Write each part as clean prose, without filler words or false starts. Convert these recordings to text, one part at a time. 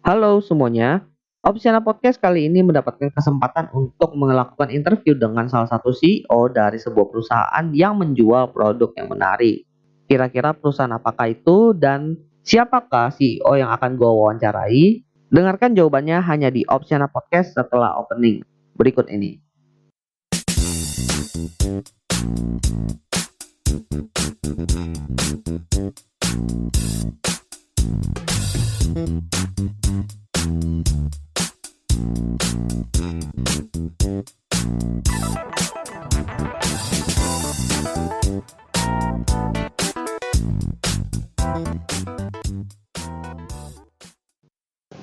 Halo semuanya, Opsiana Podcast kali ini mendapatkan kesempatan untuk melakukan interview dengan salah satu CEO dari sebuah perusahaan yang menjual produk yang menarik. Kira-kira perusahaan apakah itu dan siapakah CEO yang akan gue wawancarai? Dengarkan jawabannya hanya di Opsiana Podcast setelah opening. Berikut ini.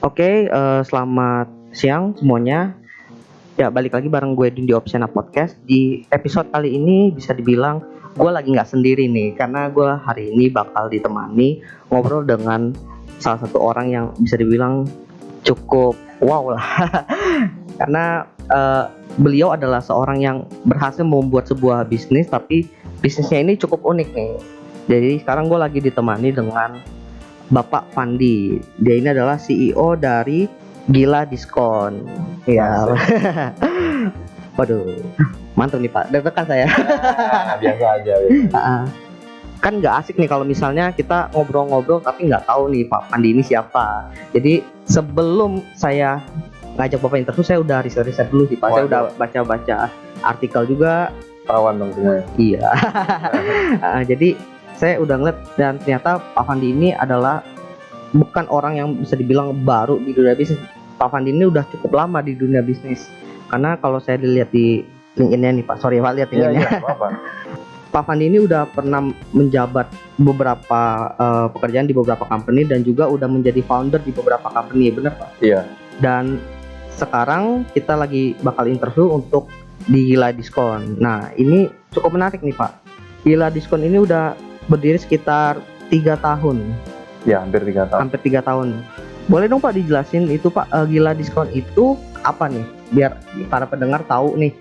Oke, selamat siang semuanya. Ya, balik lagi bareng gue di Opsiana Podcast. Di episode kali ini bisa dibilang gue lagi nggak sendiri nih, karena gue hari ini bakal ditemani ngobrol dengan salah satu orang yang bisa dibilang cukup wow lah. Karena beliau adalah seorang yang berhasil membuat sebuah bisnis, tapi bisnisnya ini cukup unik nih. Jadi sekarang gue lagi ditemani dengan Bapak Fandi. Dia ini adalah CEO dari Gila Diskon. Ya. Waduh, mantap nih Pak. Deg-degan saya. Biasa aja. Kan nggak asik nih kalau misalnya kita ngobrol-ngobrol tapi nggak tahu nih Pak Fandi ini siapa. Jadi sebelum saya ngajak Bapak interview, saya udah riset-riset dulu sih Pak. Saya udah baca-baca artikel juga. Perawan dong semuanya. Iya. Jadi saya udah ngeliat dan ternyata Pak Fandi ini adalah bukan orang yang bisa dibilang baru di dunia bisnis. Pak Fandi ini udah cukup lama di dunia bisnis. Karena kalau saya dilihat di LinkedIn-nya nih Pak, sorry Pak, lihat LinkedIn-nya. Iya, apa-apa. Pak Fandi ini udah pernah menjabat beberapa pekerjaan di beberapa company dan juga udah menjadi founder di beberapa company, benar Pak? Iya. Dan sekarang kita lagi bakal interview untuk di Gila Diskon. Nah, ini cukup menarik nih Pak. Gila Diskon ini udah berdiri sekitar 3 tahun. Ya, hampir 3 tahun. Hampir 3 tahun. Boleh dong Pak dijelasin itu Pak, Gila Diskon itu apa nih? Biar para pendengar tahu nih.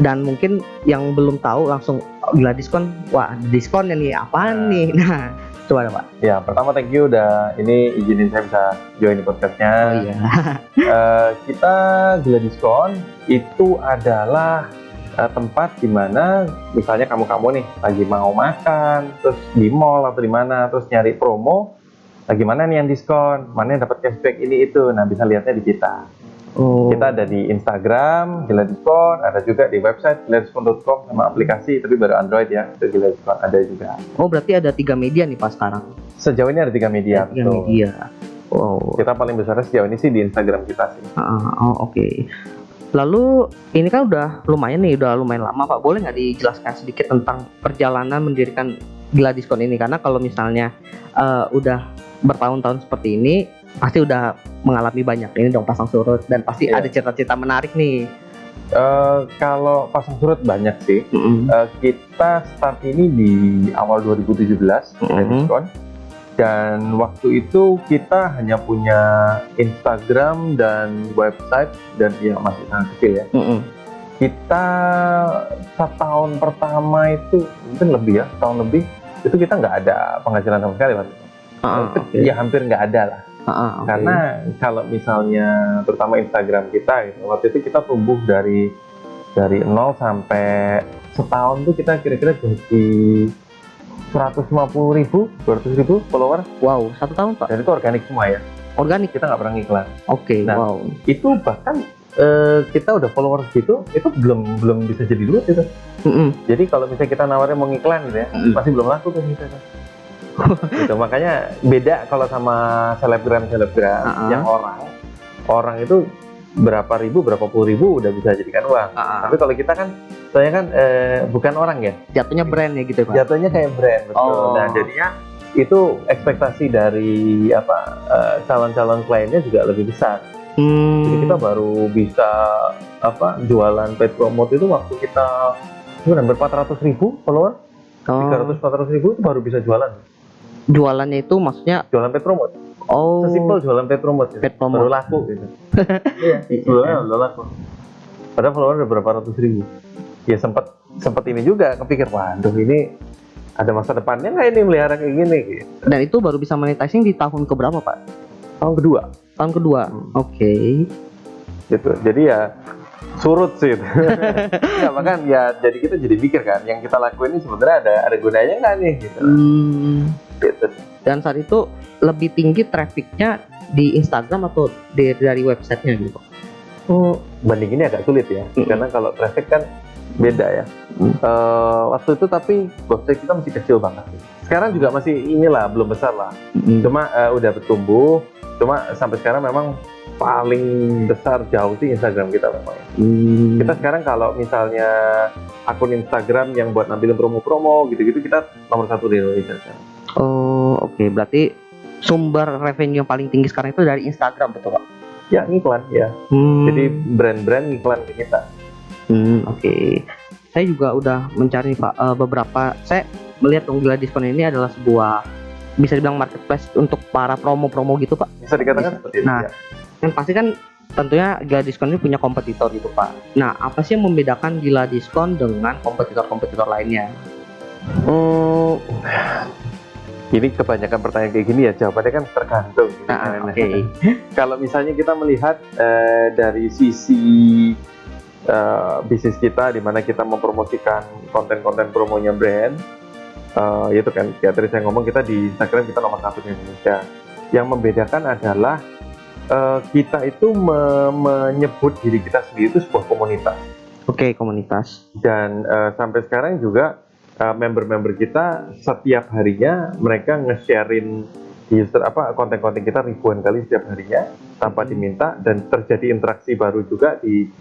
Dan mungkin yang belum tahu langsung Gila Diskon, wah diskonnya nih apaan nih? Nah, coba Pak. Ya, pertama thank you udah ini izinin saya bisa join di podcastnya. Oh iya. Kita Gila Diskon itu adalah tempat dimana misalnya kamu nih lagi mau makan, terus di mall atau di mana, terus nyari promo, gimana nih yang diskon, mana yang dapat cashback ini itu, nah bisa lihatnya di kita. Oh. Kita ada di Instagram Gila Diskon, ada juga di website giladiskon.com sama aplikasi, tapi baru Android ya, itu Gila Diskon ada juga. Oh, berarti ada 3 media nih Pak sekarang. Sejauh ini ada 3 media. 3 media. Wow. Kita paling besar sejauh ini sih di Instagram kita sih. Oke. Lalu ini kan udah lumayan lama Pak. Boleh nggak dijelaskan sedikit tentang perjalanan mendirikan Gila Diskon ini? Karena kalau misalnya udah bertahun-tahun seperti ini, pasti udah mengalami banyak ini dong pasang surut dan pasti ada cerita-cerita menarik nih. Kalau pasang surut banyak sih. Kita start ini di awal 2017 Diskon. Dan waktu itu kita hanya punya Instagram dan website dan ya masih sangat kecil ya. Kita setahun pertama itu mungkin lebih ya, setahun lebih itu kita nggak ada penghasilan sama sekali waktu itu. Ya hampir nggak ada lah. Karena kalau misalnya terutama Instagram kita gitu, waktu itu kita tumbuh dari 0 sampai setahun tuh kita kira-kira jadi 150.000, 200.000 follower. Wow, 1 tahun Pak. Dan itu organik semua ya. Organik, kita nggak pernah ngiklan. Oke. Nah, wow. Itu bahkan kita udah followers gitu, itu belum bisa jadi duit itu. Jadi kalau misalnya kita nawarin mau ngiklan gitu ya, masih belum laku kan gitu. Gitu, makanya beda kalau sama selebgram yang orang itu berapa ribu, berapa puluh ribu udah bisa jadikan uang. Tapi kalau kita kan soalnya kan bukan orang ya, jatuhnya brand ya gitu Pak. Jatuhnya kayak brand, betul. Nah jadinya itu ekspektasi dari calon-calon kliennya juga lebih besar. Jadi kita baru bisa jualan paid promote itu waktu kita hampir 400.000 follower, 300-400.000 itu baru bisa jualan. Jualannya itu maksudnya jualan paid promote. Sesimpel jualan paid promote gitu. Baru laku gitu. Iya, sebelumnya udah laku. Padahal follower udah berapa ratus ribu. Ya sempat ini juga kepikir, waduh ini ada masa depannya nggak ini melihara kayak gini gitu. Dan itu baru bisa monetizing di tahun keberapa Pak? Tahun kedua. Tahun kedua. Oke. Gitu. Jadi ya surut sih itu. Ya bahkan ya jadi kita jadi mikir kan yang kita lakuin ini sebenarnya ada gunanya nggak nih gitu. Gitu. Dan saat itu lebih tinggi trafficnya di Instagram atau dari websitenya gitu? Bandinginnya agak sulit ya, karena kalau traffic kan beda ya. Waktu itu tapi website kita masih kecil banget. Sekarang juga masih inilah belum besar lah. Cuma udah bertumbuh. Cuma sampai sekarang memang paling besar jauh sih Instagram kita memang. Kita sekarang kalau misalnya akun Instagram yang buat nampilin promo-promo gitu-gitu kita nomor 1 di Indonesia sekarang. Oke. Berarti sumber revenue yang paling tinggi sekarang itu dari Instagram, betul Pak? Ya ngiklan ya. Jadi brand-brand ngiklan ke kita. Oke. Saya juga udah mencari Pak beberapa. Saya melihat Gila Diskon ini adalah sebuah bisa dibilang marketplace untuk para promo-promo gitu Pak. Bisa dikatakan seperti itu. Nah, yang pasti kan tentunya Gila Diskon ini punya kompetitor gitu Pak. Nah, apa sih yang membedakan Gila Diskon dengan kompetitor-kompetitor lainnya? Ini kebanyakan pertanyaan kayak gini ya, jawabannya kan tergantung. Oke. Kalau misalnya kita melihat dari sisi bisnis kita, di mana kita mempromosikan konten-konten promonya brand, itu kan, ya tadi saya ngomong kita di Instagram kita nomor 1 di Indonesia. Yang membedakan adalah kita itu menyebut diri kita sendiri itu sebuah komunitas. Oke, komunitas. Dan sampai sekarang juga member-member kita setiap harinya mereka nge-sharein konten-konten kita ribuan kali setiap harinya tanpa diminta, dan terjadi interaksi baru juga di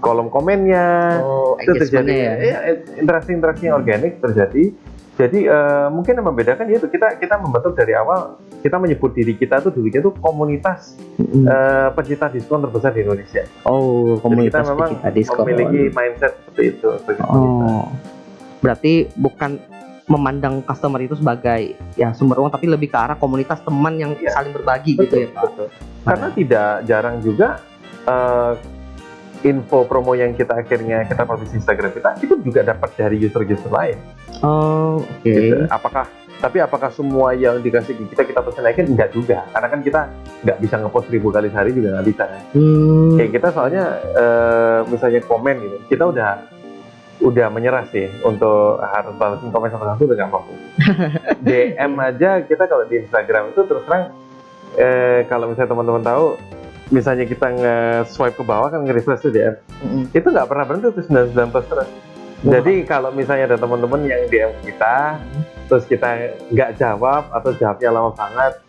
kolom komennya. Itu terjadi ya, interaksi organik terjadi. Jadi mungkin yang membedakan yaitu kita membentuk dari awal, kita menyebut diri kita tuh dulunya tuh komunitas pencinta diskon terbesar di Indonesia. Komunitas kita memang pencinta diskon. Memiliki mindset seperti itu. Berarti bukan memandang customer itu sebagai ya sumber uang, tapi lebih ke arah komunitas teman yang saling berbagi. Betul, gitu ya Pak. Betul. Karena tidak jarang juga info promo yang kita publish di Instagram kita itu juga dapat dari user-user lain. Oke. Gitu. Apakah semua yang dikasih kita pesen naikin? Enggak juga, karena kan kita nggak bisa ngepost 1000 kali sehari juga nggak bisa. Kayak kita soalnya misalnya komen gitu, kita udah menyerah sih untuk harus balesin komen satu-satu udah nggak mampu. DM aja kita kalau di Instagram itu terus terang kalau misalnya teman-teman tahu, misalnya kita nge-swipe ke bawah kan nge-refresh tuh DM, itu nggak pernah berhenti terus 99 terus. Jadi kalau misalnya ada teman-teman yang DM kita, terus kita nggak jawab atau jawabnya lama banget,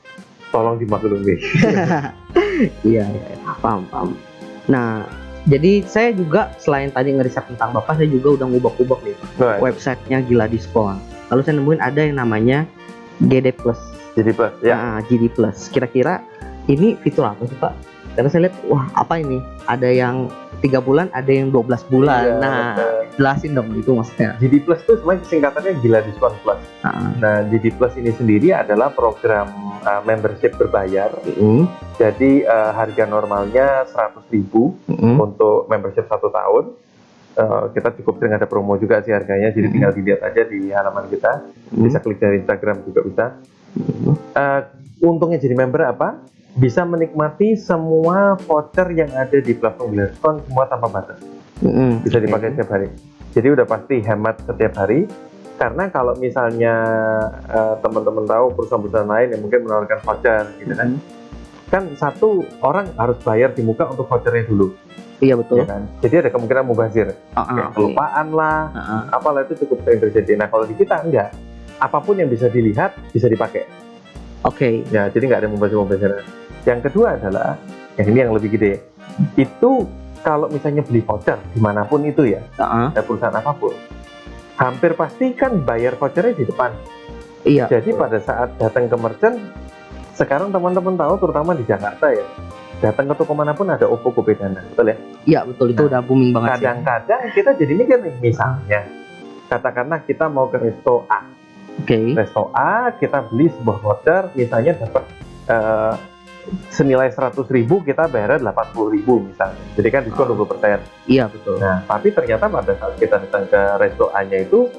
tolong dimaklumi. Iya, paham. Nah, jadi saya juga selain tadi ngeriset tentang Bapak, saya juga udah ngubah-ubah nih websitenya Gila Diskon. Lalu saya nemuin ada yang namanya GD Plus. GD Plus, ya. Nah, GD Plus. Kira-kira ini fitur apa sih Pak? Karena saya lihat, wah apa ini? Ada yang 3 bulan, ada yang 12 bulan. Iya, nah, jelasin dong itu maksudnya. GD Plus itu sebenarnya singkatannya Gila Diskon Plus. Nah, GD Plus ini sendiri adalah program membership berbayar. Jadi harga normalnya 100.000 untuk membership 1 tahun. Kita cukup sering ada promo juga sih harganya, jadi tinggal dilihat aja di halaman kita. Bisa klik dari Instagram juga bisa. Untungnya jadi member apa? Bisa menikmati semua voucher yang ada di platform Gila Diskon semua tanpa batas. Bisa dipakai setiap hari. Jadi udah pasti hemat setiap hari. Karena kalau misalnya teman-teman tahu perusahaan-perusahaan lain yang mungkin menawarkan voucher gitu kan satu orang harus bayar di muka untuk vouchernya dulu. Iya betul. Ya kan? Jadi ada kemungkinan mubazir, kelupaan lah, apalah itu cukup sering terjadi. Nah kalau di kita enggak, apapun yang bisa dilihat bisa dipakai. Ya jadi nggak ada mubazir. Yang kedua adalah, yang ini yang lebih gede, itu kalau misalnya beli voucher dimanapun itu ya, perusahaan apapun, hampir pasti kan bayar vouchernya di depan. Iya. Jadi pada saat datang ke merchant, sekarang teman-teman tahu terutama di Jakarta ya, datang ke toko manapun ada OVO GoPay Dana, betul ya? Iya betul, itu udah booming banget. Kadang-kadang kita jadi mikir nih, misalnya, katakanlah kita mau ke resto A. Resto A, kita beli sebuah voucher, misalnya dapat senilai 100.000, kita bayar 80.000 misalnya. Jadi kan diskon 20%. Iya betul. Nah, tapi ternyata pada saat kita datang ke resto A-nya itu,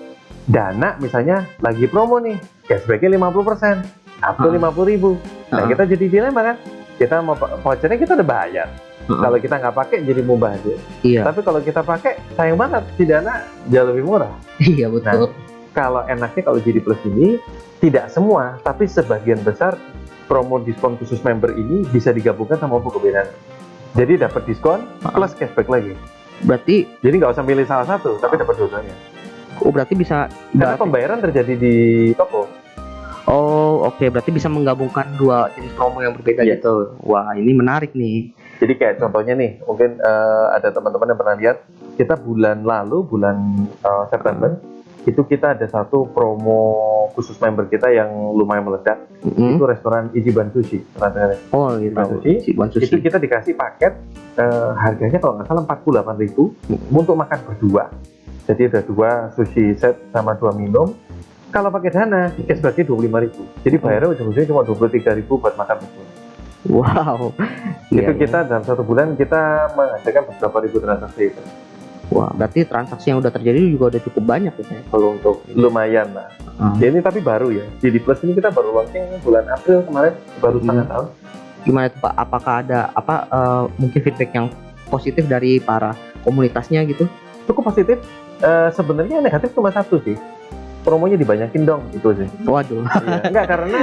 Dana misalnya lagi promo nih, cashback-nya 50%, up to 50.000. Nah kita jadi dilema kan, kita mau vouchernya kita udah bayar. Kalau kita nggak pakai jadi mubazir. Iya. Tapi kalau kita pakai sayang banget, si Dana jauh lebih murah. Iya betul. Nah, kalau enaknya kalau jadi plus ini tidak semua, tapi sebagian besar promo diskon khusus member ini bisa digabungkan sama Tokopedia. Jadi dapat diskon plus cashback lagi. Berarti jadi nggak usah milih salah satu, tapi dapat dua-duanya. Oh berarti bisa. Karena pembayaran terjadi di toko. Oh oke, berarti bisa menggabungkan dua jenis promo yang berbeda gitu. Wah ini menarik nih. Jadi kayak contohnya nih, mungkin ada teman-teman yang pernah lihat, kita bulan lalu, bulan September, itu kita ada satu promo khusus member kita yang lumayan meledak. Itu restoran Ichiban Sushi. Oh gitu. Ichiban Sushi. Itu kita dikasih paket, harganya kalau nggak salah 48.000 untuk makan berdua. Jadi ada 2 sushi set sama 2 minum. Kalau pakai Dana, cashbacknya 25.000. Jadi bayarnya ujung-ujungnya cuma 23.000 buat makan berdua. Wow. Itu kita dalam 1 bulan kita menghasilkan beberapa ribu transaksi itu. Wah, berarti transaksi yang udah terjadi juga udah cukup banyak ya kalau untuk lumayan lah. Jadi ini tapi baru ya. Jadi Plus ini kita baru launching bulan April kemarin, baru setengah tahun. Gimana tuh Pak? Apakah ada mungkin feedback yang positif dari para komunitasnya gitu? Cukup positif. Sebenarnya negatif cuma satu sih. Promonya dibanyakin dong itu sih. Waduh. Iya. Enggak karena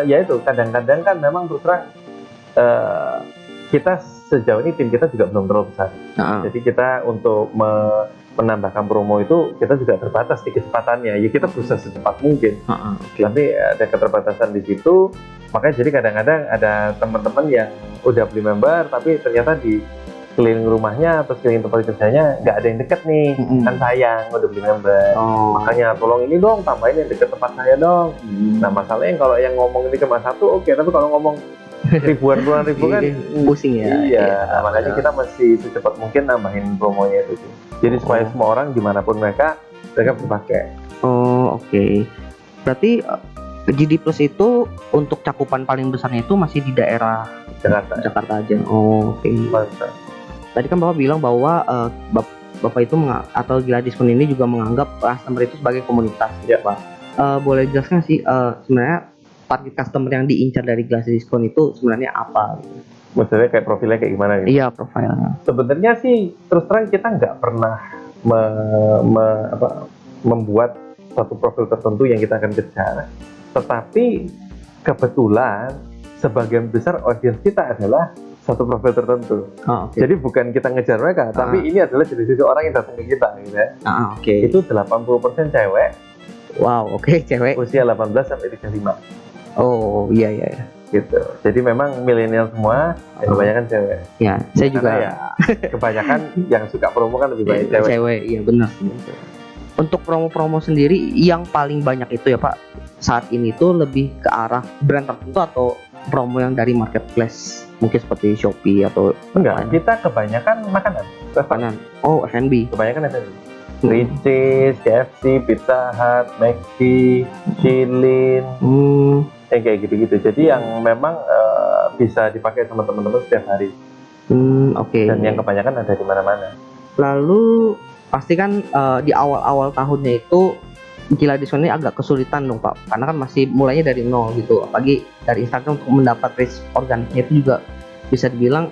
ya itu kadang-kadang kan memang terus terang kita sejauh ini tim kita juga belum terlalu besar. Jadi kita untuk menambahkan promo itu kita juga terbatas di kecepatannya. Ya kita berusaha secepat mungkin. Tapi ada keterbatasan di situ. Makanya jadi kadang-kadang ada teman-teman yang udah beli member tapi ternyata di keliling rumahnya atau keliling tempat kerjanya nggak ada yang deket nih, kan sayang udah beli member. Makanya tolong ini dong, tambahin yang deket tempat saya dong. Nah masalahnya kalau yang ngomong ini cuma satu oke, tapi kalau ngomong ribuan puluhan ribu kan pusing ya. Iya, makanya kita masih secepat mungkin nambahin promonya itu sih. Jadi supaya semua orang dimanapun mereka bisa pakai. Oh oke. Berarti GD Plus itu untuk cakupan paling besarnya itu masih di daerah Jakarta aja. Oh oke. Mantap. Tadi kan Bapak bilang bahwa Bapak itu atau Gila Diskon ini juga menganggap customer itu sebagai komunitas, gitu, Pak. Boleh jelaskan sih sebenarnya target customer yang diincar dari Gila Diskon itu sebenarnya apa? Gitu? Maksudnya kayak profilnya kayak gimana? Gitu? Iya profilnya. Sebenarnya sih terus terang kita nggak pernah membuat satu profil tertentu yang kita akan kejar, tetapi kebetulan sebagian besar audiens kita adalah satu profil tertentu. Jadi bukan kita ngejar mereka, tapi ini adalah jenis-jenis orang yang datang ke kita gitu ya. Itu 80% cewek. Wow, oke, cewek. Usia 18 sampai 35. Oh, iya. Gitu. Jadi memang milenial semua, yang kebanyakan cewek. Ya, saya juga. Ya, kebanyakan yang suka promo kan lebih banyak cewek. Cewek, iya benar. Untuk promo-promo sendiri yang paling banyak itu ya Pak, saat ini tuh lebih ke arah brand tertentu atau promo yang dari marketplace? Mungkin seperti Shopee atau enggak, kita kebanyakan makanan. Oh, F&B. Kebanyakan F&B. Ricis, KFC, Pizza Hut, McD, Shilin, kayak gitu-gitu. Jadi yang memang bisa dipakai sama teman-teman setiap hari. Dan yang kebanyakan ada di mana-mana. Lalu pasti kan di awal-awal tahunnya itu Gila Diskon ini agak kesulitan dong Pak, karena kan masih mulainya dari nol gitu. Apalagi dari Instagram untuk mendapat reach organiknya itu juga bisa dibilang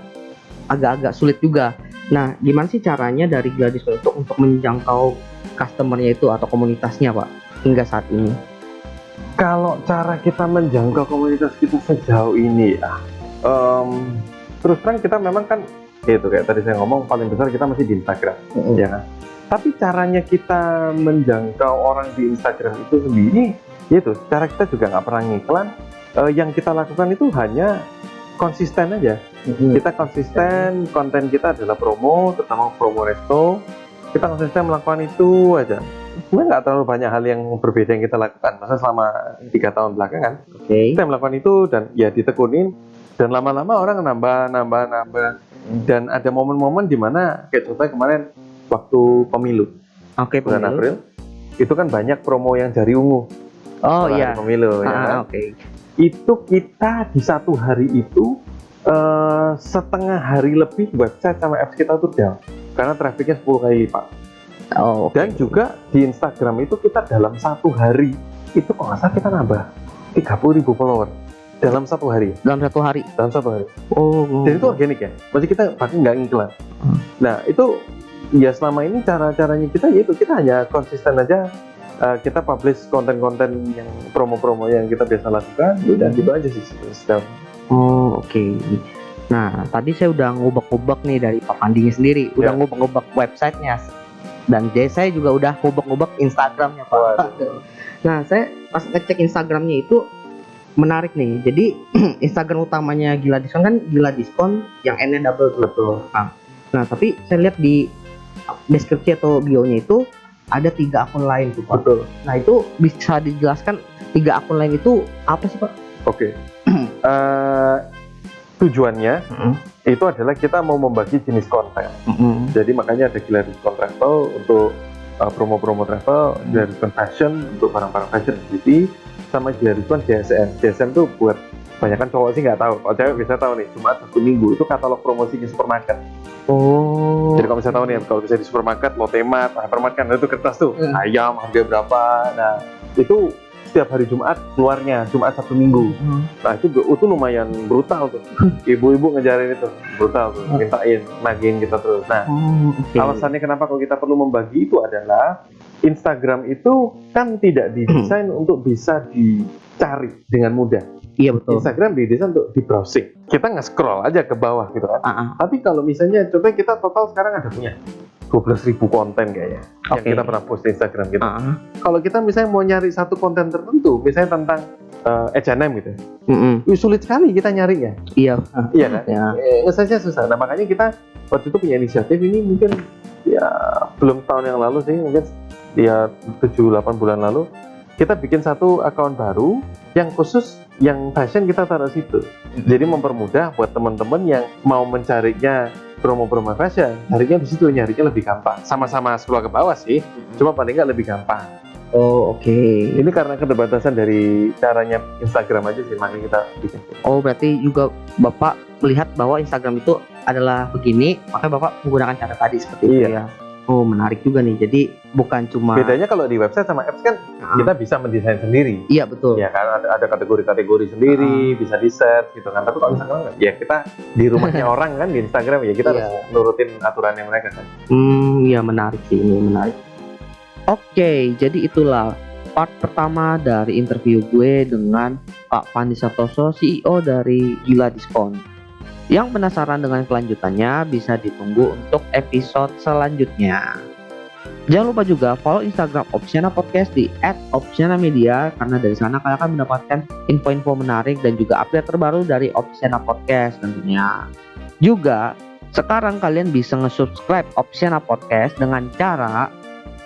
agak-agak sulit juga. Nah, gimana sih caranya dari Gila Diskon itu untuk menjangkau customernya itu atau komunitasnya Pak hingga saat ini? Kalau cara kita menjangkau komunitas kita sejauh ini ya, terus terang kita memang kan itu kayak tadi saya ngomong paling besar kita masih di Instagram, ya kan? Tapi caranya kita menjangkau orang di Instagram itu sendiri, itu cara kita juga nggak pernah ngiklan. Yang kita lakukan itu hanya konsisten aja. Kita konsisten, konten kita adalah promo, terutama promo resto. Kita konsisten melakukan itu aja. Sebenarnya nggak terlalu banyak hal yang berbeda yang kita lakukan. Masa selama 3 tahun belakangan, kita melakukan itu dan ya ditekunin. Dan lama-lama orang nambah. Dan ada momen-momen di mana kayak contohnya kemarin waktu pemilu, bulan April, itu kan banyak promo yang jari ungu. Oh iya. Pemilu, ya kan? Itu kita di satu hari itu setengah hari lebih website sama apps kita tuh down karena trafficnya 10 kali lipat. Dan juga di Instagram itu kita dalam satu hari itu kalau nggak salah kita nambah 30.000 follower. dalam 1 hari. Dalam 1 hari. Dalam 1 hari. Oh. Dan itu organik ya. Maksudnya kita pakai nggak ngiklan. Nah itu ya selama ini cara-caranya kita yaitu kita hanya konsisten aja. Kita publish konten-konten yang promo-promo yang kita biasa lakukan, dan gitu aja sih. Oh oke. Nah tadi saya udah ngubek-ngubek nih dari Pak Fandingnya sendiri, udah ngubek-ngubek websitenya, dan saya juga udah ngubek-ngubek Instagramnya Pak. Waduh. Nah saya pas ngecek Instagramnya itu menarik nih. Jadi Instagram utamanya Gila Diskon kan Gila Diskon yang N-nya double betul. Nah tapi saya lihat di deskripsi atau bio-nya itu ada 3 akun lain tuh Pak. Betul. Nah itu bisa dijelaskan 3 akun lain itu apa sih Pak? Oke. Tujuannya itu adalah kita mau membagi jenis konten. Jadi makanya ada Gila Diskon Travel untuk promo-promo travel, Gila Diskon Fashion untuk barang-barang fashion beauty, sama Gila Diskon JSM. JSM tuh buat banyakan cowok sih nggak tahu. Kalau cewek bisa tahu nih, cuma 1 minggu itu katalog promosi di supermarket. Oh. Jadi kalau bisa tahu nih, kalau bisa di supermarket, Lotemat, Hypermart kan itu kertas tuh, ayam harga berapa. Nah itu setiap hari Jumat keluarnya, Jumat 1 minggu. Nah itu lumayan brutal tuh. Ibu-ibu ngejarin itu, brutal tuh, mintain, nagihin kita terus. Nah alasannya kenapa kalau kita perlu membagi itu adalah Instagram itu kan tidak didesain untuk bisa dicari dengan mudah. Iya betul. Instagram didesain untuk di browsing. Kita nge-scroll aja ke bawah gitu kan. Tapi kalau misalnya coba kita total sekarang ada punya 12.000 konten kayaknya yang kita pernah post di Instagram kita. Kalau kita misalnya mau nyari satu konten tertentu, misalnya tentang H&M gitu, sulit sekali kita nyarinya. Iya kan? Nge-search-nya susah. Nah makanya kita waktu itu punya inisiatif ini mungkin ya belum tahun yang lalu sih, mungkin ya 7-8 bulan lalu kita bikin satu akun baru yang khusus yang fashion kita taruh situ. Jadi mempermudah buat teman-teman yang mau mencarinya promo-promo fashion, nyarinya di situ, nyarinya lebih gampang. Sama-sama scroll ke bawah sih, cuma paling nggak lebih gampang. Oh oke. Ini karena keterbatasan dari caranya Instagram aja sih, makanya kita bikin. Oh berarti juga Bapak melihat bahwa Instagram itu adalah begini, makanya Bapak menggunakan cara tadi seperti itu ya. Oh menarik juga nih. Jadi bukan cuma bedanya kalau di website sama apps kan kita bisa mendesain sendiri. Iya betul. Ya kan ada kategori-kategori sendiri, bisa di set gitu kan. Tapi kalau Instagram ya kita di rumahnya orang kan di Instagram ya kita harus nurutin aturannya mereka kan. Ya menarik sih, ini menarik. Oke, jadi itulah part pertama dari interview gue dengan Pak Fandi Santoso, CEO dari Gila Diskon. Yang penasaran dengan kelanjutannya bisa ditunggu untuk episode selanjutnya. Jangan lupa juga follow Instagram Opsiana Podcast di @opsianamedia, karena dari sana kalian akan mendapatkan info-info menarik dan juga update terbaru dari Opsiana Podcast tentunya. Juga sekarang kalian bisa nge-subscribe Opsiana Podcast dengan cara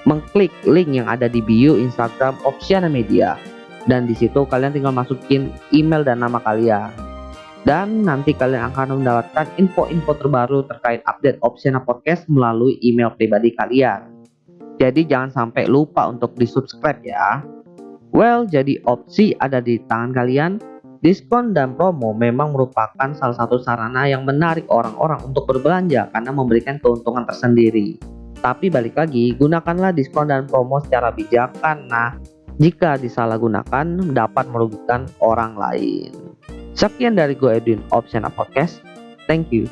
mengklik link yang ada di bio Instagram Opsiana Media, dan di situ kalian tinggal masukin email dan nama kalian. Dan nanti kalian akan mendapatkan info-info terbaru terkait update Opsiana Podcast melalui email pribadi kalian. Jadi jangan sampai lupa untuk di-subscribe ya. Well, jadi opsi ada di tangan kalian. Diskon dan promo memang merupakan salah satu sarana yang menarik orang-orang untuk berbelanja karena memberikan keuntungan tersendiri. Tapi balik lagi, gunakanlah diskon dan promo secara bijak, karena jika disalahgunakan dapat merugikan orang lain. Sekian dari gue Edwin Opsiana Podcast. Thank you.